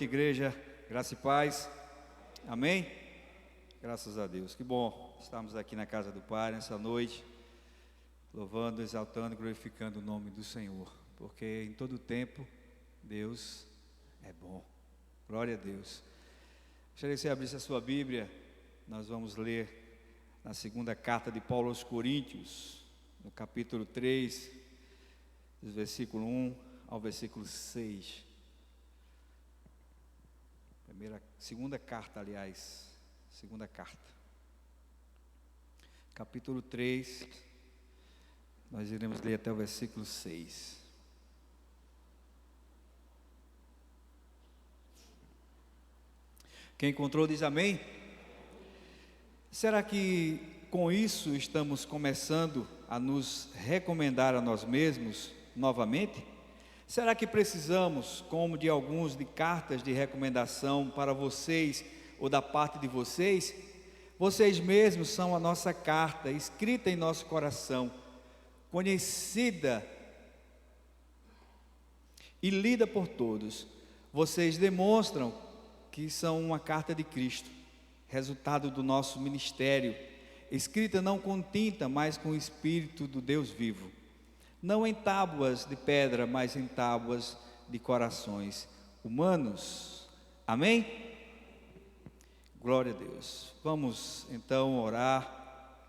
Igreja, graça e paz, amém? Graças a Deus, que bom estarmos aqui na casa do Pai nessa noite, louvando, exaltando e glorificando o nome do Senhor, porque em todo tempo Deus é bom, glória a Deus. Gostaria que você abrisse a sua Bíblia, nós vamos ler na segunda carta de Paulo aos Coríntios, no capítulo 3, do versículo 1 ao versículo 6. Segunda carta, capítulo 3, nós iremos ler até o versículo 6. Quem encontrou diz amém? Será que com isso estamos começando a nos recomendar a nós mesmos novamente? Será que precisamos, como de alguns, de cartas de recomendação para vocês ou da parte de vocês? Vocês mesmos são a nossa carta, escrita em nosso coração, conhecida e lida por todos. Vocês demonstram que são uma carta de Cristo, resultado do nosso ministério, escrita não com tinta, mas com o Espírito do Deus vivo. Não em tábuas de pedra, mas em tábuas de corações humanos. Amém? Glória a Deus. Vamos então orar.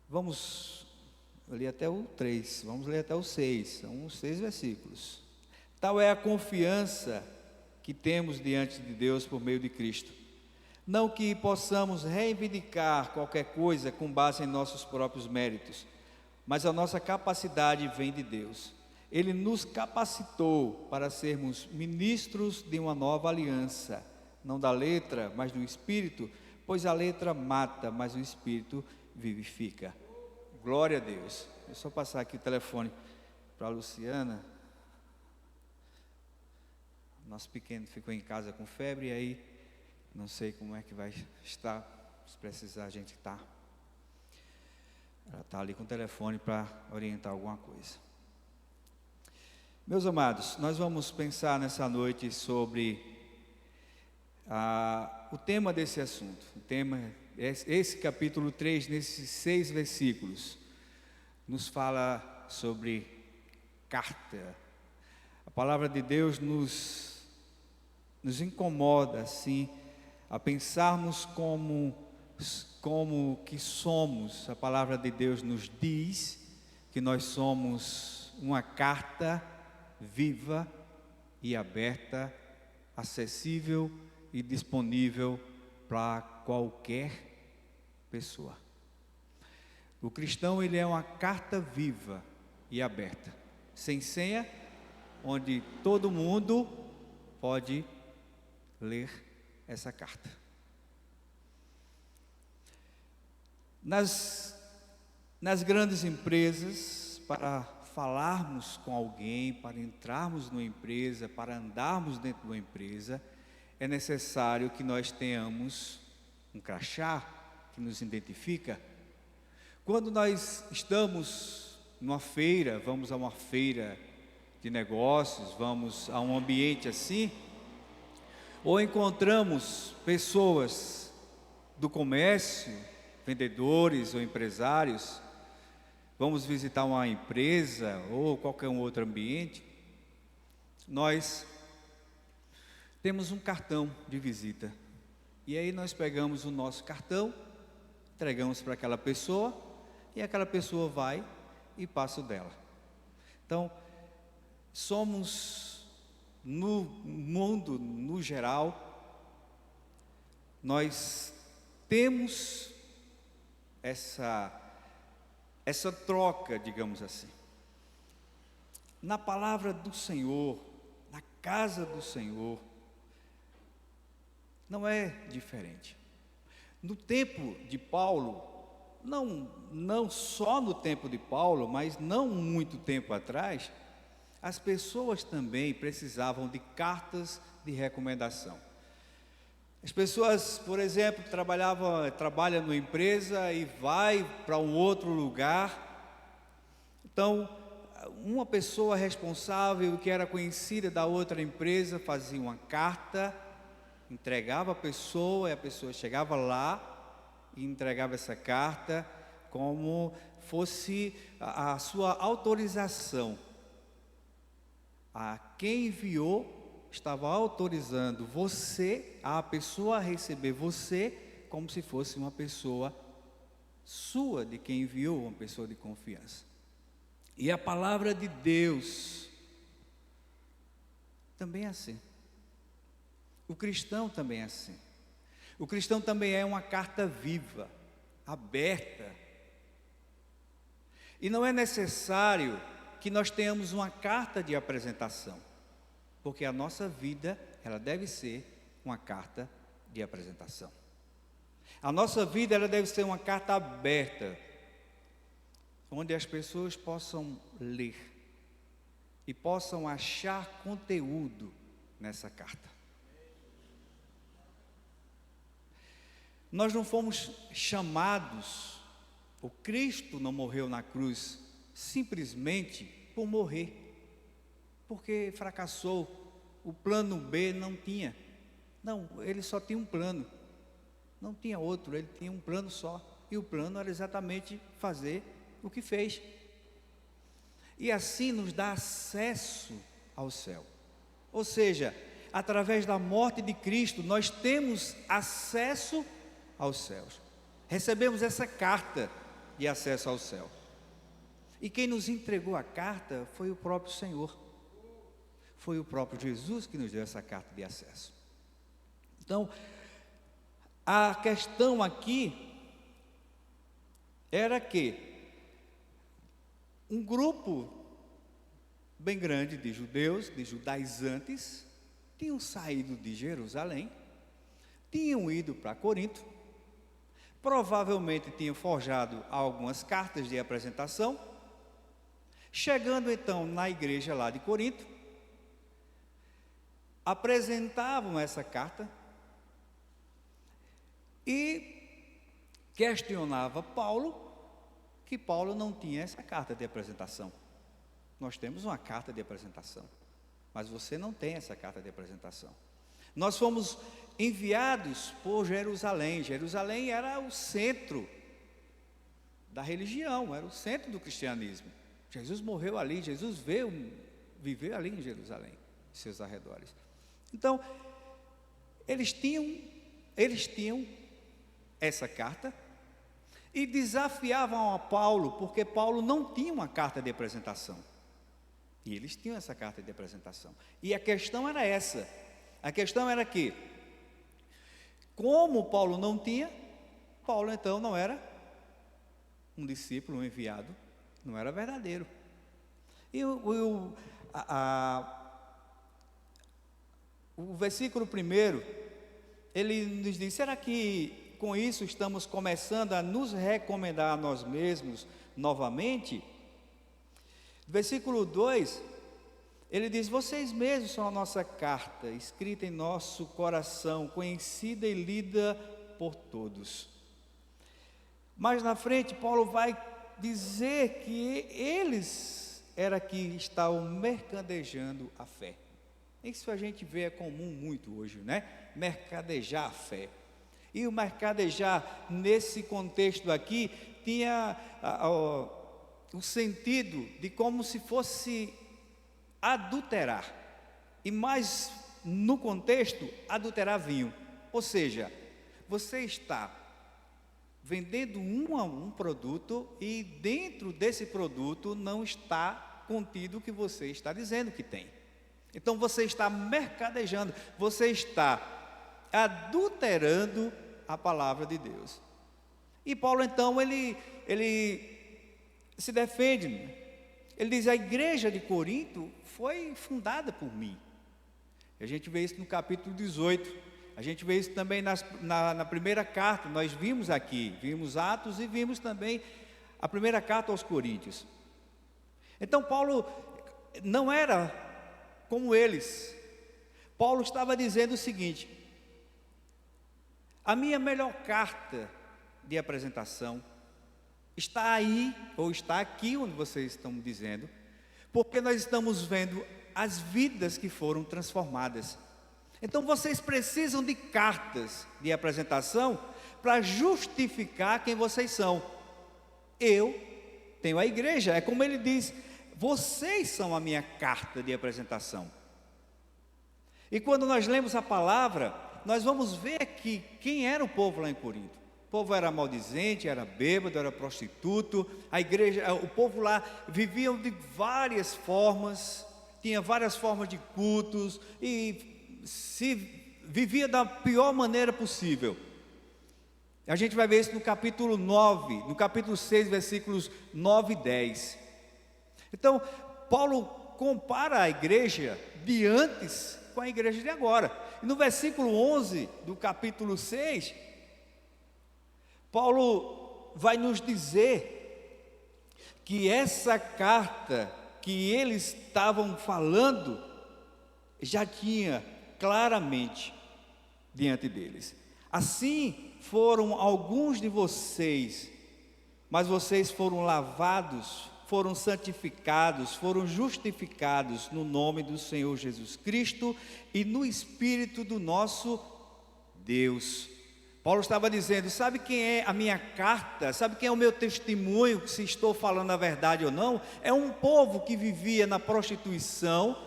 Vamos ler até o 3, vamos ler até o 6, são os 6 versículos. Tal é a confiança que temos diante de Deus por meio de Cristo. Não que possamos reivindicar qualquer coisa com base em nossos próprios méritos, mas a nossa capacidade vem de Deus. Ele nos capacitou para sermos ministros de uma nova aliança, não da letra, mas do Espírito, pois a letra mata, mas o Espírito vivifica. Glória a Deus. Eu só passar aqui o telefone para a Luciana. Nosso pequeno ficou em casa com febre, e aí não sei como é que vai estar, se precisar a gente está. Ela está ali com o telefone para orientar alguma coisa. Meus amados, nós vamos pensar nessa noite sobre o tema desse assunto. O tema, esse capítulo 3, nesses 6 versículos, nos fala sobre carta. A palavra de Deus nos incomoda, assim, a pensarmos como que somos. A palavra de Deus nos diz que nós somos uma carta viva e aberta, acessível e disponível para qualquer pessoa. O cristão, ele é uma carta viva e aberta, sem senha, onde todo mundo pode ler essa carta. Nas grandes empresas, para falarmos com alguém, para entrarmos numa empresa, para andarmos dentro de uma empresa, é necessário que nós tenhamos um crachá que nos identifica. Quando nós estamos numa feira, vamos a uma feira de negócios, vamos a um ambiente assim, ou encontramos pessoas do comércio, vendedores ou empresários, vamos visitar uma empresa ou qualquer outro ambiente, nós temos um cartão de visita, e aí nós pegamos o nosso cartão, entregamos para aquela pessoa, e aquela pessoa vai e passa o dela. Então, somos, no mundo, no geral, nós temos essa troca, digamos assim. Na palavra do Senhor, na casa do Senhor, não é diferente. No tempo de Paulo, não só no tempo de Paulo, mas não muito tempo atrás, as pessoas também precisavam de cartas de recomendação. As pessoas, por exemplo, trabalham numa empresa e vai para um outro lugar. Então, uma pessoa responsável que era conhecida da outra empresa fazia uma carta, entregava a pessoa, e a pessoa chegava lá e entregava essa carta como fosse a sua autorização. A quem enviou estava autorizando você, a pessoa a receber você, como se fosse uma pessoa sua, de quem enviou, uma pessoa de confiança. E a palavra de Deus também é assim. O cristão também é assim. O cristão também é uma carta viva, aberta. E não é necessário que nós tenhamos uma carta de apresentação, porque a nossa vida, ela deve ser uma carta de apresentação. A nossa vida, ela deve ser uma carta aberta, onde as pessoas possam ler e possam achar conteúdo nessa carta. Nós não fomos chamados, o Cristo não morreu na cruz simplesmente por morrer, porque fracassou, o plano B não tinha. Não, ele só tinha um plano, não tinha outro, ele tinha um plano só, e o plano era exatamente fazer o que fez, e assim nos dá acesso ao céu. Ou seja, através da morte de Cristo, nós temos acesso aos céus, recebemos essa carta de acesso ao céu, e quem nos entregou a carta foi o próprio Senhor, foi o próprio Jesus que nos deu essa carta de acesso. Então, a questão aqui era que um grupo bem grande de judeus, de judaizantes, tinham saído de Jerusalém, tinham ido para Corinto, provavelmente tinham forjado algumas cartas de apresentação. Chegando então na igreja lá de Corinto, apresentavam essa carta e questionava Paulo, que Paulo não tinha essa carta de apresentação. Nós temos uma carta de apresentação, mas você não tem essa carta de apresentação. Nós fomos enviados por Jerusalém. Jerusalém era o centro da religião, era o centro do cristianismo. Jesus morreu ali, Jesus viveu ali em Jerusalém, em seus arredores. Então, eles tinham essa carta e desafiavam a Paulo, porque Paulo não tinha uma carta de apresentação. E eles tinham essa carta de apresentação. E a questão era essa. A questão era que, como Paulo não tinha, Paulo então não era um discípulo, um enviado, não era verdadeiro. E o versículo 1, ele nos diz: será que com isso estamos começando a nos recomendar a nós mesmos novamente? Versículo 2, ele diz: vocês mesmos são a nossa carta, escrita em nosso coração, conhecida e lida por todos. Mais na frente, Paulo vai dizer que eles era que estavam mercadejando a fé. Isso a gente vê, é comum muito hoje, né? Mercadejar a fé. E o mercadejar, nesse contexto aqui, tinha o sentido de como se fosse adulterar. E mais no contexto, adulterar vinho. Ou seja, você está vendendo um produto e dentro desse produto não está contido o que você está dizendo que tem. Então você está mercadejando, você está adulterando a palavra de Deus. E Paulo então, ele se defende. Ele diz: a igreja de Corinto foi fundada por mim. A gente vê isso no capítulo 18. A gente vê isso também na primeira carta. Nós vimos aqui, vimos Atos e vimos também a primeira carta aos Coríntios. Então Paulo não era como eles. Paulo estava dizendo o seguinte: a minha melhor carta de apresentação está aí, ou está aqui onde vocês estão dizendo, porque nós estamos vendo as vidas que foram transformadas. Então vocês precisam de cartas de apresentação para justificar quem vocês são. Eu tenho a igreja, é como ele diz, vocês são a minha carta de apresentação. E quando nós lemos a palavra, nós vamos ver aqui quem era o povo lá em Corinto. O povo era maldizente, era bêbado, era prostituto. A igreja, o povo lá viviam de várias formas, tinha várias formas de cultos e se vivia da pior maneira possível. A gente vai ver isso no capítulo 9, no capítulo 6, versículos 9 e 10. Então, Paulo compara a igreja de antes com a igreja de agora. E no versículo 11 do capítulo 6, Paulo vai nos dizer que essa carta que eles estavam falando já tinha claramente diante deles. Assim foram alguns de vocês, mas vocês foram lavados, foram santificados, foram justificados no nome do Senhor Jesus Cristo e no Espírito do nosso Deus. Paulo estava dizendo, sabe quem é a minha carta? Sabe quem é o meu testemunho, se estou falando a verdade ou não? É um povo que vivia na prostituição,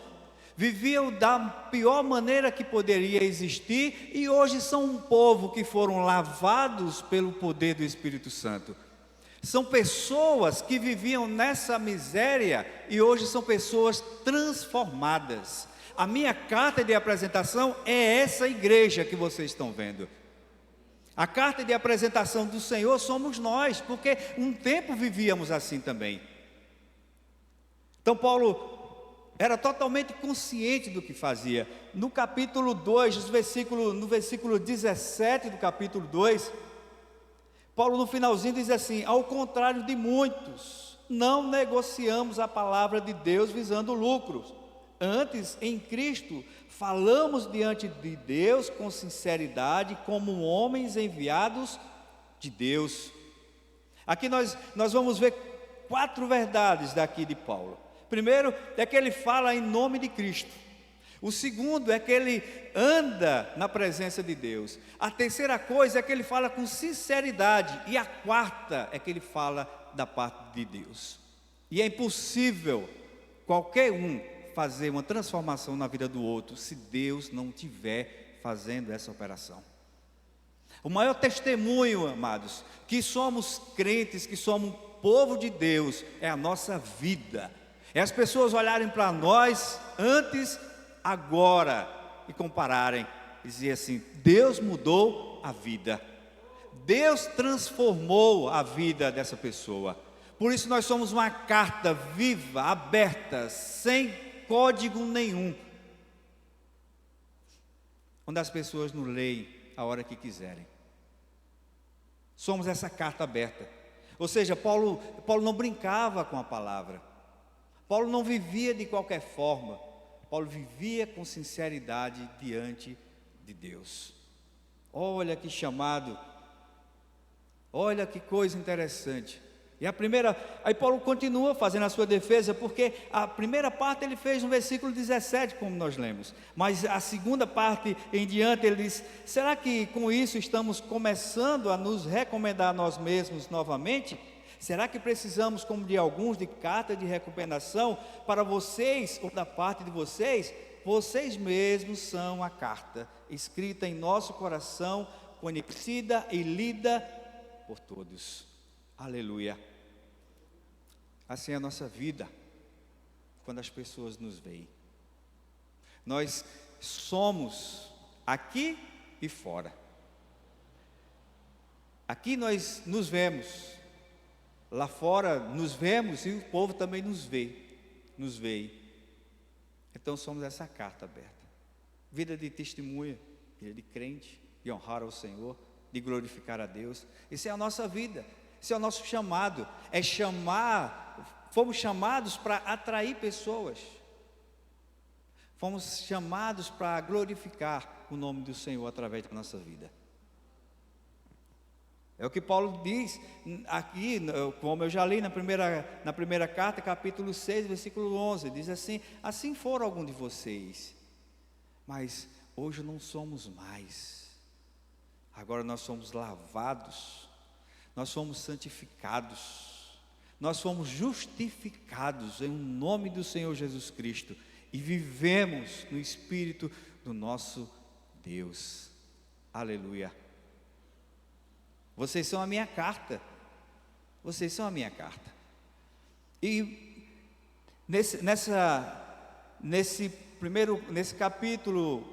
viviam da pior maneira que poderia existir, e hoje são um povo que foram lavados pelo poder do Espírito Santo. São pessoas que viviam nessa miséria e hoje são pessoas transformadas. A minha carta de apresentação é essa igreja que vocês estão vendo. A carta de apresentação do Senhor somos nós, porque um tempo vivíamos assim também. Então Paulo era totalmente consciente do que fazia. No capítulo 2, no versículo 17 do capítulo 2, Paulo no finalzinho diz assim: ao contrário de muitos, não negociamos a palavra de Deus visando lucros. Antes, em Cristo, falamos diante de Deus com sinceridade, como homens enviados de Deus. Aqui nós vamos ver 4 verdades daqui de Paulo. Primeiro é que ele fala em nome de Cristo. O segundo é que ele anda na presença de Deus. A terceira coisa é que ele fala com sinceridade. E a quarta é que ele fala da parte de Deus. E é impossível qualquer um fazer uma transformação na vida do outro se Deus não estiver fazendo essa operação. O maior testemunho, amados, que somos crentes, que somos povo de Deus, é a nossa vida. É as pessoas olharem para nós antes, agora, e compararem, e dizer assim: Deus mudou a vida, Deus transformou a vida dessa pessoa. Por isso nós somos uma carta viva, aberta, sem código nenhum, onde as pessoas nos leem a hora que quiserem. Somos essa carta aberta. Ou seja, Paulo não brincava com a palavra. Paulo não vivia de qualquer forma. Paulo vivia com sinceridade diante de Deus. Olha que chamado, olha que coisa interessante. E aí Paulo continua fazendo a sua defesa, porque a primeira parte ele fez no versículo 17, como nós lemos. Mas a segunda parte em diante ele diz: será que com isso estamos começando a nos recomendar a nós mesmos novamente? Será que precisamos, como de alguns, de carta de recomendação para vocês, ou da parte de vocês? Vocês mesmos são a carta, escrita em nosso coração, conhecida e lida por todos. Aleluia. Assim é a nossa vida, quando as pessoas nos veem. Nós somos aqui e fora. Aqui nós nos vemos, lá fora nos vemos e o povo também nos vê. Então somos essa carta aberta. Vida de testemunha, vida de crente, de honrar ao Senhor, de glorificar a Deus. Isso é a nossa vida. Esse é o nosso chamado, fomos chamados para atrair pessoas, fomos chamados para glorificar o nome do Senhor através da nossa vida. É o que Paulo diz aqui, como eu já li na primeira carta, capítulo 6, versículo 11, diz assim: assim foram alguns de vocês, mas hoje não somos mais, agora nós somos lavados, nós somos santificados, nós fomos justificados em nome do Senhor Jesus Cristo, e vivemos no Espírito do nosso Deus. Aleluia. Vocês são a minha carta. Vocês são a minha carta. E nesse capítulo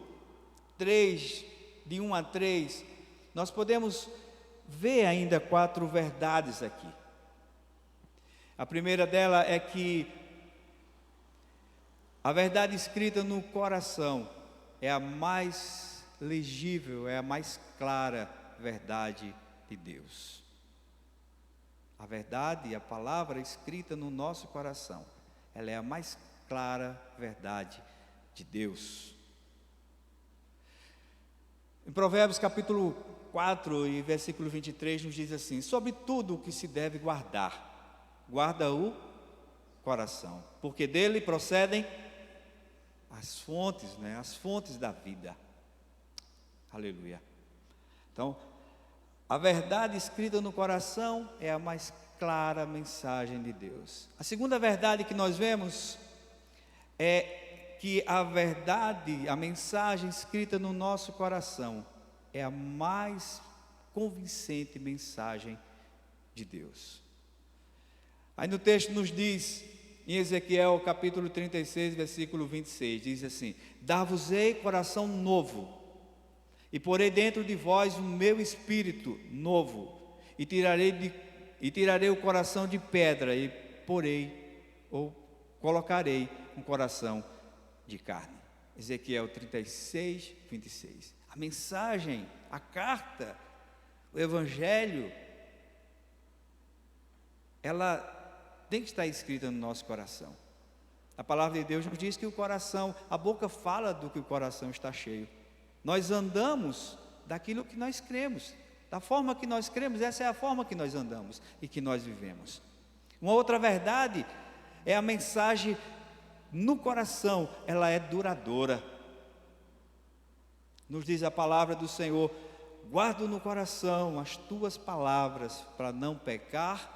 3, de 1 a 3, nós podemos ver ainda 4 verdades aqui. A primeira dela é que a verdade escrita no coração é a mais legível, é a mais clara verdade de Deus. A verdade, a palavra escrita no nosso coração, ela é a mais clara verdade de Deus. Em Provérbios capítulo 4 e versículo 23 nos diz assim: sobre tudo o que se deve guardar, guarda o coração, porque dele procedem as fontes, as fontes da vida. Aleluia. Então, a verdade escrita no coração é a mais clara mensagem de Deus. A segunda verdade que nós vemos é que a verdade, a mensagem escrita no nosso coração é a mais convincente mensagem de Deus. Aí no texto nos diz, em Ezequiel capítulo 36, versículo 26, diz assim: dar-vos-ei coração novo, e porei dentro de vós o meu espírito novo, e tirarei o coração de pedra, e colocarei um coração de carne. Ezequiel 36, 26. A mensagem, a carta, o evangelho, ela tem que estar escrita no nosso coração. A palavra de Deus nos diz que o coração, a boca fala do que o coração está cheio. Nós andamos daquilo que nós cremos, da forma que nós cremos, essa é a forma que nós andamos e que nós vivemos. Uma outra verdade é a mensagem no coração, ela é duradoura. Nos diz a palavra do Senhor: guardo no coração as tuas palavras, para não pecar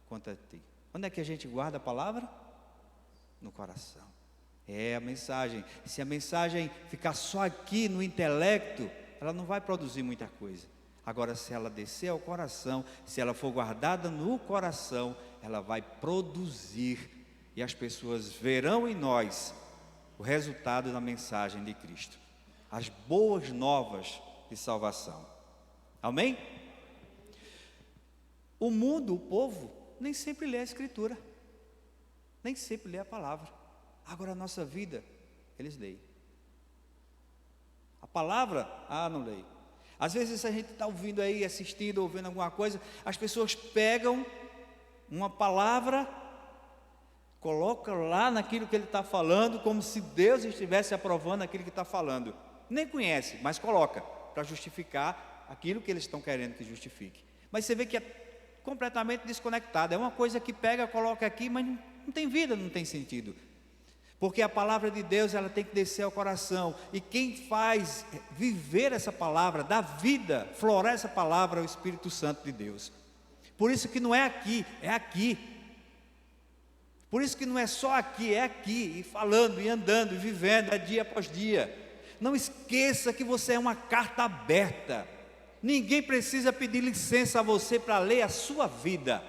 contra ti. Onde é que a gente guarda a palavra? No coração. É a mensagem. Se a mensagem ficar só aqui no intelecto, ela não vai produzir muita coisa. Agora, se ela descer ao coração, se ela for guardada no coração, ela vai produzir, e as pessoas verão em nós o resultado da mensagem de Cristo, as boas novas de salvação. Amém? O mundo, o povo, nem sempre lê a Escritura, nem sempre lê a palavra. Agora a nossa vida, eles leem. A palavra, não leem. Às vezes a gente está ouvindo aí, assistindo, ouvindo alguma coisa, as pessoas pegam uma palavra, colocam lá naquilo que ele está falando, como se Deus estivesse aprovando aquilo que está falando. Nem conhece, mas coloca, para justificar aquilo que eles estão querendo que justifique. Mas você vê que é completamente desconectado, é uma coisa que pega, coloca aqui, mas não tem vida, não tem sentido. Porque a palavra de Deus, ela tem que descer ao coração, e quem faz viver essa palavra, dá vida, floresce essa palavra, é o Espírito Santo de Deus. Por isso que não é aqui, é aqui. Por isso que não é só aqui, é aqui, e falando, e andando, e vivendo, é dia após dia. Não esqueça que você é uma carta aberta. Ninguém precisa pedir licença a você para ler a sua vida.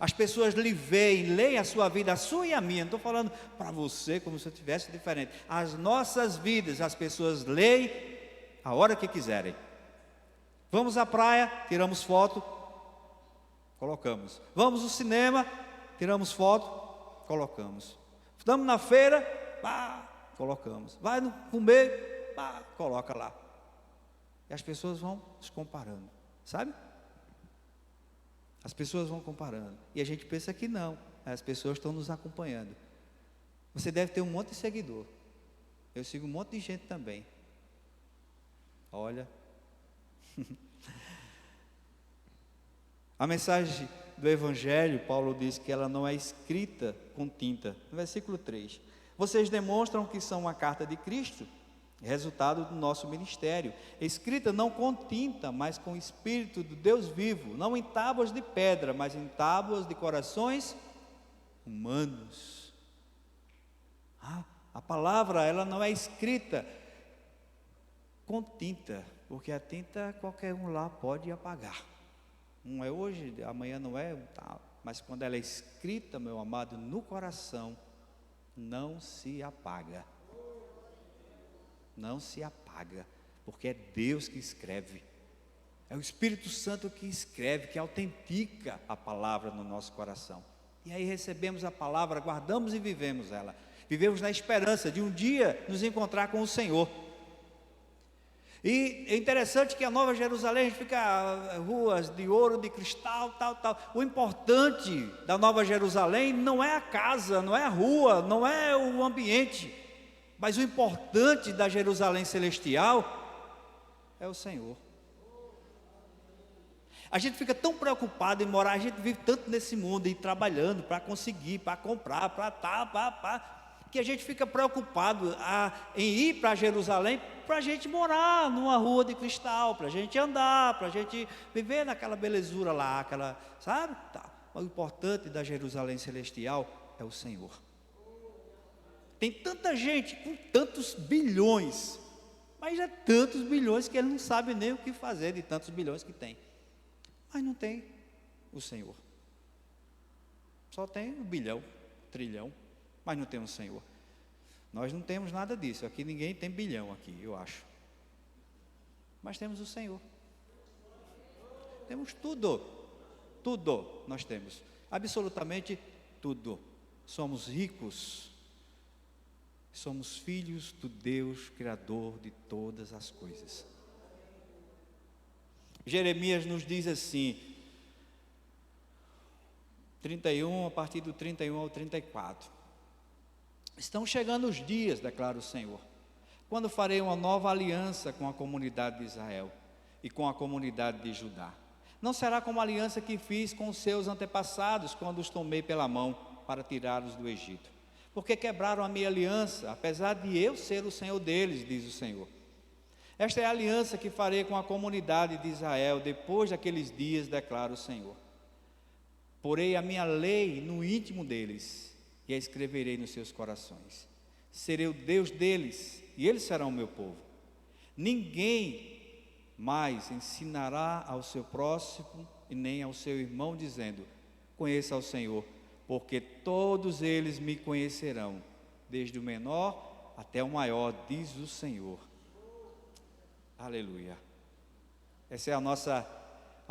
As pessoas lhe veem, leem a sua vida, a sua e a minha. Não estou falando para você como se eu tivesse diferente. As nossas vidas, as pessoas leem a hora que quiserem. Vamos à praia, tiramos foto, colocamos. Vamos ao cinema, tiramos foto, colocamos. Estamos na feira, colocamos. Vai comer, coloca lá. E as pessoas vão se comparando, sabe? As pessoas vão comparando, e a gente pensa que não, as pessoas estão nos acompanhando. Você deve ter um monte de seguidor, eu sigo um monte de gente também. Olha, A mensagem do Evangelho, Paulo diz que ela não é escrita com tinta. No versículo 3, vocês demonstram que são uma carta de Cristo, resultado do nosso ministério, escrita não com tinta, mas com o Espírito do Deus vivo, não em tábuas de pedra, mas em tábuas de corações humanos. A palavra, ela não é escrita com tinta, porque a tinta qualquer um lá pode apagar. Não é hoje, amanhã não é, mas quando ela é escrita, meu amado, no coração, não se apaga. Não se apaga, porque é Deus que escreve. É o Espírito Santo que escreve, que autentica a palavra no nosso coração. E aí recebemos a palavra, guardamos e vivemos ela. Vivemos na esperança de um dia nos encontrar com o Senhor. E é interessante que a Nova Jerusalém, a gente fica ruas de ouro, de cristal, tal. O importante da Nova Jerusalém não é a casa, não é a rua, não é o ambiente, mas o importante da Jerusalém celestial é o Senhor. A gente fica tão preocupado em morar, a gente vive tanto nesse mundo, e trabalhando para conseguir, para comprar, que a gente fica preocupado em ir para Jerusalém, para a gente morar numa rua de cristal, para a gente andar, para a gente viver naquela belezura lá, sabe? O importante da Jerusalém celestial é o Senhor. Tem tanta gente com tantos bilhões, mas é tantos bilhões que ele não sabe nem o que fazer de tantos bilhões que tem. Mas não tem o Senhor. Só tem o bilhão, trilhão, mas não tem o Senhor. Nós não temos nada disso. Aqui ninguém tem bilhão aqui, eu acho. Mas temos o Senhor. Temos tudo. Tudo nós temos. Absolutamente tudo. Somos ricos. Somos filhos do Deus Criador de todas as coisas. Jeremias nos diz assim, 31, a partir do 31 ao 34. Estão chegando os dias, declara o Senhor, quando farei uma nova aliança com a comunidade de Israel e com a comunidade de Judá. Não será como a aliança que fiz com os seus antepassados, quando os tomei pela mão para tirá-los do Egito. Porque quebraram a minha aliança, apesar de eu ser o Senhor deles, diz o Senhor. Esta é a aliança que farei com a comunidade de Israel, depois daqueles dias, declara o Senhor. Porei a minha lei no íntimo deles, e a escreverei nos seus corações. Serei o Deus deles, e eles serão o meu povo. Ninguém mais ensinará ao seu próximo, e nem ao seu irmão, dizendo, conheça ao Senhor, porque todos eles me conhecerão, desde o menor até o maior, diz o Senhor. Aleluia. Essa é a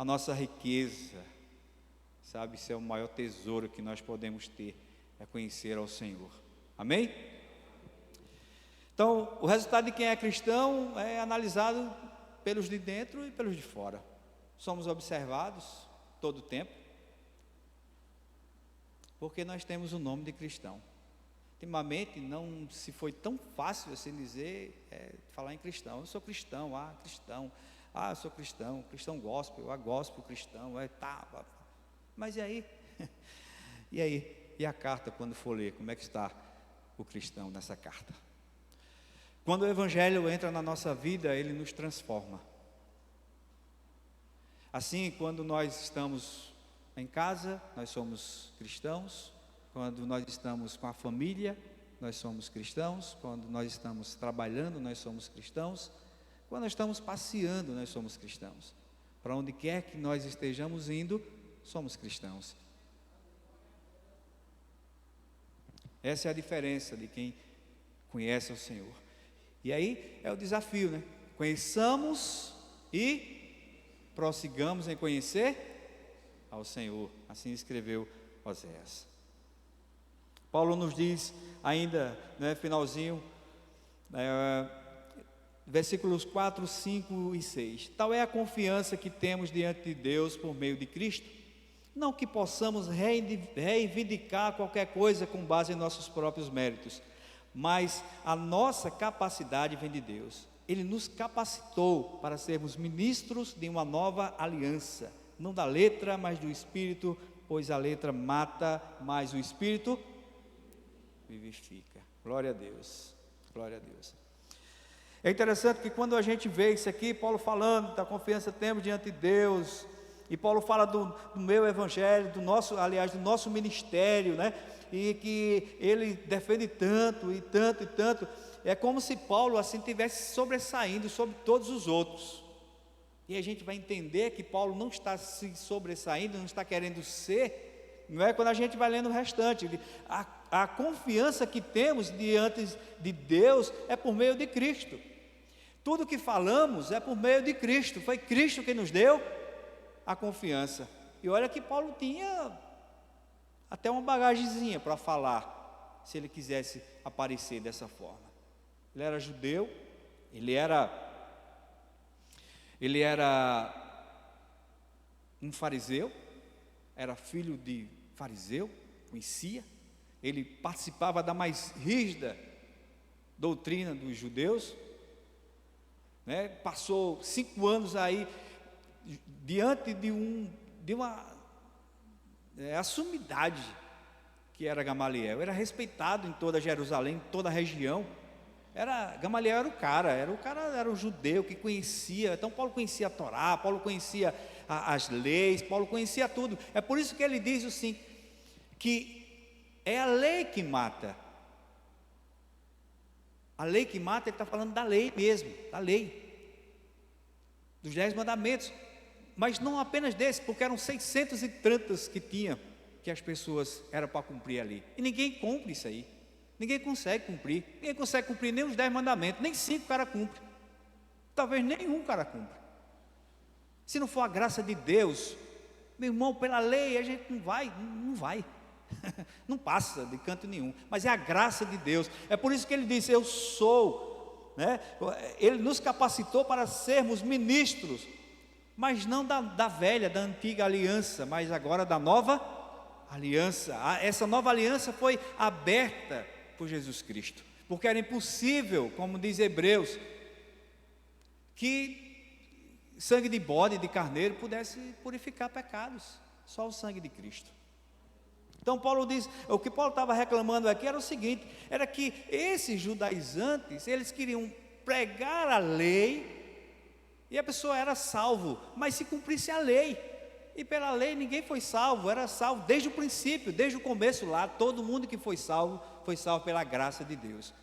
nossa riqueza, sabe? Isso é o maior tesouro que nós podemos ter, é conhecer ao Senhor. Amém? Então, o resultado de quem é cristão é analisado pelos de dentro e pelos de fora. Somos observados todo o tempo, porque nós temos o nome de cristão. Ultimamente não se foi tão fácil assim dizer, falar em cristão. Eu sou cristão, eu sou cristão, cristão gospel, gospel cristão, Mas e aí? E aí? E a carta, quando for ler, como é que está o cristão nessa carta? Quando o Evangelho entra na nossa vida, ele nos transforma. Assim, quando nós estamos em casa, nós somos cristãos. Quando nós estamos com a família, nós somos cristãos. Quando nós estamos trabalhando, nós somos cristãos. Quando nós estamos passeando, nós somos cristãos. Para onde quer que nós estejamos indo, somos cristãos. Essa é a diferença de quem conhece o Senhor. E aí é o desafio, né? Conheçamos e prossigamos em conhecer ao Senhor. Assim escreveu Oséias. Paulo nos diz ainda, finalzinho, versículos 4, 5 e 6. Tal é a confiança que temos diante de Deus por meio de Cristo. Não que possamos reivindicar qualquer coisa com base em nossos próprios méritos, mas a nossa capacidade vem de Deus. Ele nos capacitou para sermos ministros de uma nova aliança, não da letra, mas do Espírito, pois a letra mata, mas o Espírito vivifica. Glória a Deus, glória a Deus. É interessante que quando a gente vê isso aqui, Paulo falando da confiança que temos diante de Deus, e Paulo fala do meu evangelho, do nosso ministério, né? E que ele defende tanto e tanto e tanto, é como se Paulo assim estivesse sobressaindo sobre todos os outros. E a gente vai entender que Paulo não está se sobressaindo, não está querendo ser, não é? Quando a gente vai lendo o restante, a confiança que temos diante de Deus é por meio de Cristo. Tudo que falamos é por meio de Cristo. Foi Cristo que nos deu a confiança. E olha que Paulo tinha até uma bagagemzinha para falar, se ele quisesse aparecer dessa forma. Ele era judeu, ele era um fariseu, era filho de fariseu, conhecia, ele participava da mais rígida doutrina dos judeus, né? Passou 5 anos aí diante de uma sumidade que era Gamaliel. Era respeitado em toda Jerusalém, em toda a região. Gamaliel era o judeu que conhecia. Então Paulo conhecia a Torá, Paulo conhecia as leis, Paulo conhecia tudo. É por isso que ele diz assim, que é a lei que mata. A lei que mata, ele está falando da lei mesmo, da lei, dos 10 mandamentos. Mas não apenas desse, porque eram 600 e tantos que tinha, que as pessoas eram para cumprir ali. E ninguém cumpre isso aí. Ninguém consegue cumprir. Ninguém consegue cumprir nem os 10 mandamentos. Nem 5 o cara cumpre. Talvez nenhum o cara cumpre. Se não for a graça de Deus, meu irmão, pela lei a gente não vai. Não passa de canto nenhum. Mas é a graça de Deus. É por isso que ele disse, eu sou, né? Ele nos capacitou para sermos ministros, mas não da velha, da antiga aliança, mas agora da nova aliança. Essa nova aliança foi aberta por Jesus Cristo, porque era impossível, como diz Hebreus, que sangue de bode, de carneiro pudesse purificar pecados. Só o sangue de Cristo. Então Paulo diz, o que Paulo estava reclamando aqui era o seguinte, era que esses judaizantes, eles queriam pregar a lei, e a pessoa era salvo, mas se cumprisse a lei, e pela lei ninguém foi salvo, era salvo desde o princípio, desde o começo lá, todo mundo que foi salvo pela graça de Deus,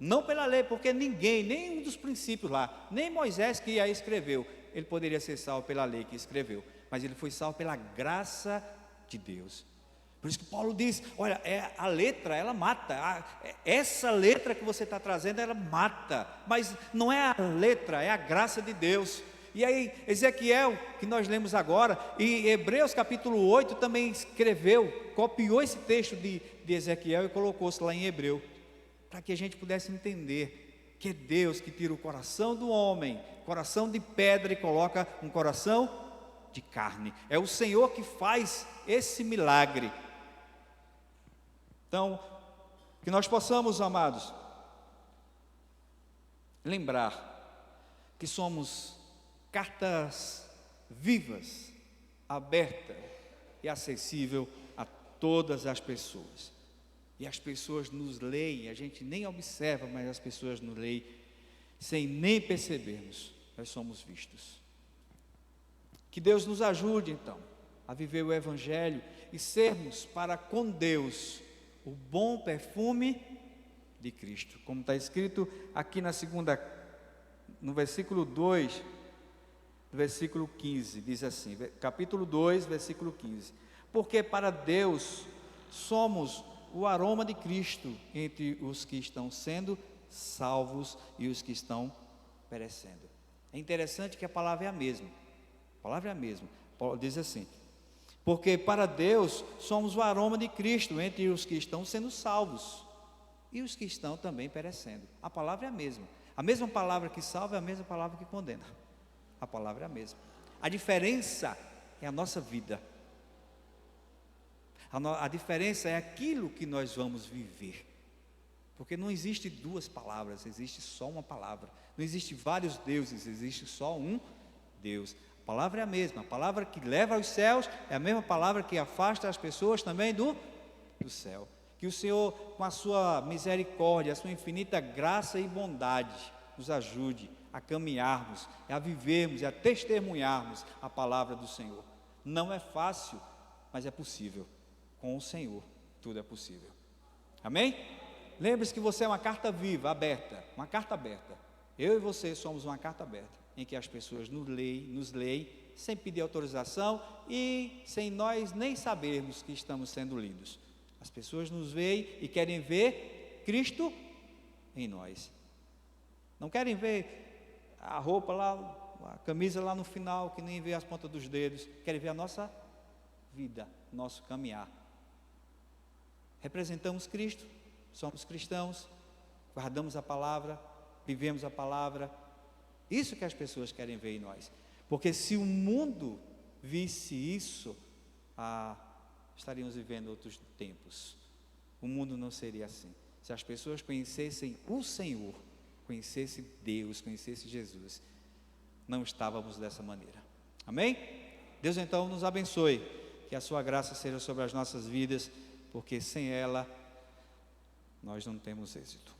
não pela lei, porque ninguém, nenhum dos princípios lá, nem Moisés que a escreveu, ele poderia ser salvo pela lei que escreveu, mas ele foi salvo pela graça de Deus. Por isso que Paulo diz, olha, a letra, ela mata, essa letra que você está trazendo, ela mata, mas não é a letra, é a graça de Deus. E aí, Ezequiel, que nós lemos agora, e Hebreus capítulo 8 também escreveu, copiou esse texto de Ezequiel e colocou-se lá em Hebreu, para que a gente pudesse entender que é Deus que tira o coração do homem, coração de pedra, e coloca um coração de carne. É o Senhor que faz esse milagre. Então, que nós possamos, amados, lembrar que somos cartas vivas, aberta e acessível a todas as pessoas. E as pessoas nos leem, a gente nem observa, mas as pessoas nos leem, sem nem percebermos, nós somos vistos. Que Deus nos ajude, então, a viver o Evangelho e sermos para com Deus o bom perfume de Cristo, como está escrito aqui no versículo 2, versículo 15, diz assim, capítulo 2, versículo 15, porque para Deus somos o aroma de Cristo entre os que estão sendo salvos e os que estão perecendo. É interessante que a palavra é a mesma, Paulo diz assim, porque para Deus somos o aroma de Cristo entre os que estão sendo salvos e os que estão também perecendo. A palavra é a mesma palavra que salva é a mesma palavra que condena. A palavra é a mesma. A diferença é a nossa vida. A diferença é aquilo que nós vamos viver. Porque não existe 2 palavras, existe só uma palavra. Não existe vários deuses, existe só um Deus. palavra é a mesma. A palavra que leva aos céus é a mesma palavra que afasta as pessoas também do céu. Que o Senhor, com a sua misericórdia, a sua infinita graça e bondade, nos ajude a caminharmos, a vivermos e a testemunharmos a palavra do Senhor. Não é fácil, mas é possível. Com o Senhor, tudo é possível. Amém? Lembre-se que você é uma carta viva, aberta, uma carta aberta. Eu e você somos uma carta aberta, em que as pessoas nos leem, sem pedir autorização e sem nós nem sabermos que estamos sendo lidos. As pessoas nos veem e querem ver Cristo em nós. Não querem ver a roupa lá, a camisa lá no final, que nem vê as pontas dos dedos. Querem ver a nossa vida, nosso caminhar. Representamos Cristo, somos cristãos, guardamos a palavra, vivemos a palavra. Isso que as pessoas querem ver em nós. Porque se o mundo visse isso, estaríamos vivendo outros tempos. O mundo não seria assim. Se as pessoas conhecessem o Senhor, conhecessem Deus, conhecessem Jesus, não estávamos dessa maneira. Amém? Deus então nos abençoe, que a sua graça seja sobre as nossas vidas, porque sem ela nós não temos êxito.